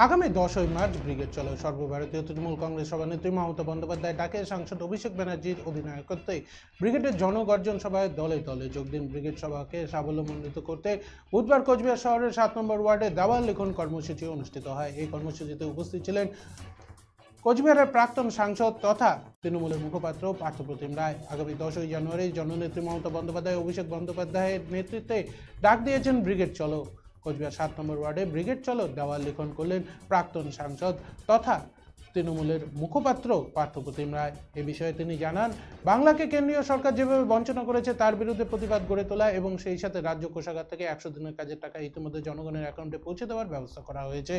আগামী 10ই March brigade চলো। সর্বভারতীয় তৃণমূল কংগ্রেস সভানেত্রী মমতা বন্দ্যোপাধ্যায় ডাকে সাংসদ অভিষেক ব্যানার্জির অধিনায়কত্বে ব্রিগেডের জনগর্জন সভায় দলে দলে যোগ দিন। ব্রিগেড সভাকে সাফল্যমণ্ডিত করতে বুধবার কোচবিহার শহরের 7 নম্বর ওয়ার্ডে দেওয়াল লিখন কর্মসূচি অনুষ্ঠিত হয়। এই কর্মসূচিতে উপস্থিত ছিলেন কোচবিহারের প্রাক্তন সাংসদ তথা তৃণমূলের মুখপাত্র পার্থপ্রতিম রায়। আগামী 10ই জানুয়ারি জননেত্রী মমতা বন্দ্যোপাধ্যায় অভিষেক বন্দ্যোপাধ্যায়ের নেতৃত্বে ডাক দিয়েছেন ব্রিগেড চলো। কোচবিহার 7 নম্বর ওয়ার্ডে ব্রিগেড চলো দেওয়াল লিখন করলেন প্রাক্তন সাংসদ তথা তৃণমূলের মুখপাত্র পার্থপ্রতিম রায়। এ বিষয়ে তিনি জানান, বাংলাকে কেন্দ্রীয় সরকার যেভাবে বঞ্চনা করেছে তার বিরুদ্ধে প্রতিবাদ গড়ে তোলা এবং সেই সাথে রাজ্য কোষাগার থেকে 100 দিনের কাজের টাকা ইতিমধ্যে জনগণের অ্যাকাউন্টে পৌঁছে দেওয়ার ব্যবস্থা করা হয়েছে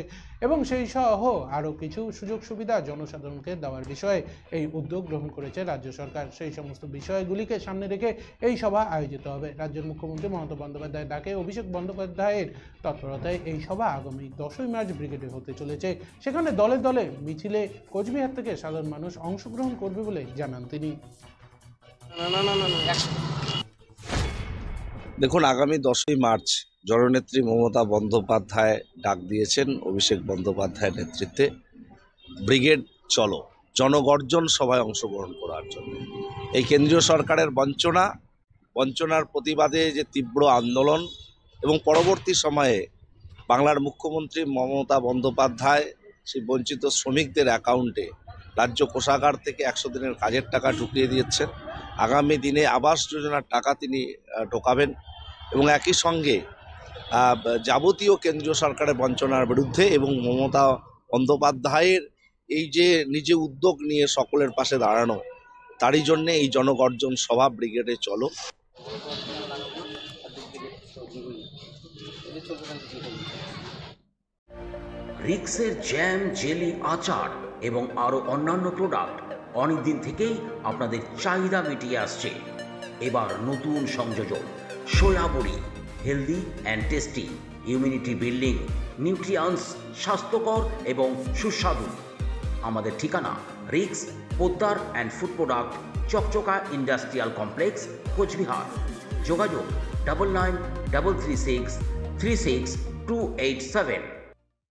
এবং সেই সহ আরও কিছু সুযোগ সুবিধা জনসাধারণকে দেওয়ার বিষয়ে এই উদ্যোগ গ্রহণ করেছে রাজ্য সরকার। সেই সমস্ত বিষয়গুলিকে সামনে রেখে এই সভা আয়োজিত হবে। রাজ্যের মুখ্যমন্ত্রী মমতা বন্দ্যোপাধ্যায়ের ডাকে অভিষেক বন্দ্যোপাধ্যায়ের তৎপরতায় এই সভা আগামী 10ই মার্চ ব্রিগেডে হতে চলেছে। সেখানে দলে দলে মিছিলে কোচবিহার থেকে সাধারণ মানুষ অংশগ্রহণ করবে বলে জানান তিনি। দেখুন, আগামী 10ই মার্চ জননেত্রী মমতা বন্দ্যোপাধ্যায় ডাক দিয়েছেন অভিষেক বন্দ্যোপাধ্যায়ের নেতৃত্বে ব্রিগেড চলো জনগর্জন সভায় অংশগ্রহণ করার জন্য। এই কেন্দ্রীয় সরকারের বঞ্চনার প্রতিবাদে যে তীব্র আন্দোলন এবং পরবর্তী সময়ে বাংলার মুখ্যমন্ত্রী মমতা বন্দ্যোপাধ্যায় সেই বঞ্চিত শ্রমিকদের অ্যাকাউন্টে রাজ্য কোষাগার থেকে 100 দিনের কাজের টাকা ঢুকিয়ে দিয়েছেন। আগামী দিনে আবাস যোজনার টাকা তিনি ঢোকাবেন এবং একই সঙ্গে যাবতীয় কেন্দ্রীয় সরকারের বঞ্চনার বিরুদ্ধে এবং মমতা বন্দ্যোপাধ্যায়ের এই যে নিজে উদ্যোগ নিয়ে সকলের পাশে দাঁড়ানো, তারই জন্যে এই জনগর্জন সভা ব্রিগেডে চলো। রিক্সের জ্যাম, জেলি, আচার এবং আরও অন্যান্য প্রোডাক্ট অনেকদিন থেকেই আপনাদের চাহিদা মিটিয়ে আসছে। এবার নতুন সংযোজন সয়া বড়ি, healthy and tasty, immunity building, nutrients, স্বাস্থ্যকর এবং সুস্বাদু। আমাদের ঠিকানা রিক্স পোদ্দার অ্যান্ড ফুড প্রোডাক্ট, চকচকা ইন্ডাস্ট্রিয়াল কমপ্লেক্স, কোচবিহার। যোগাযোগ 9933636287।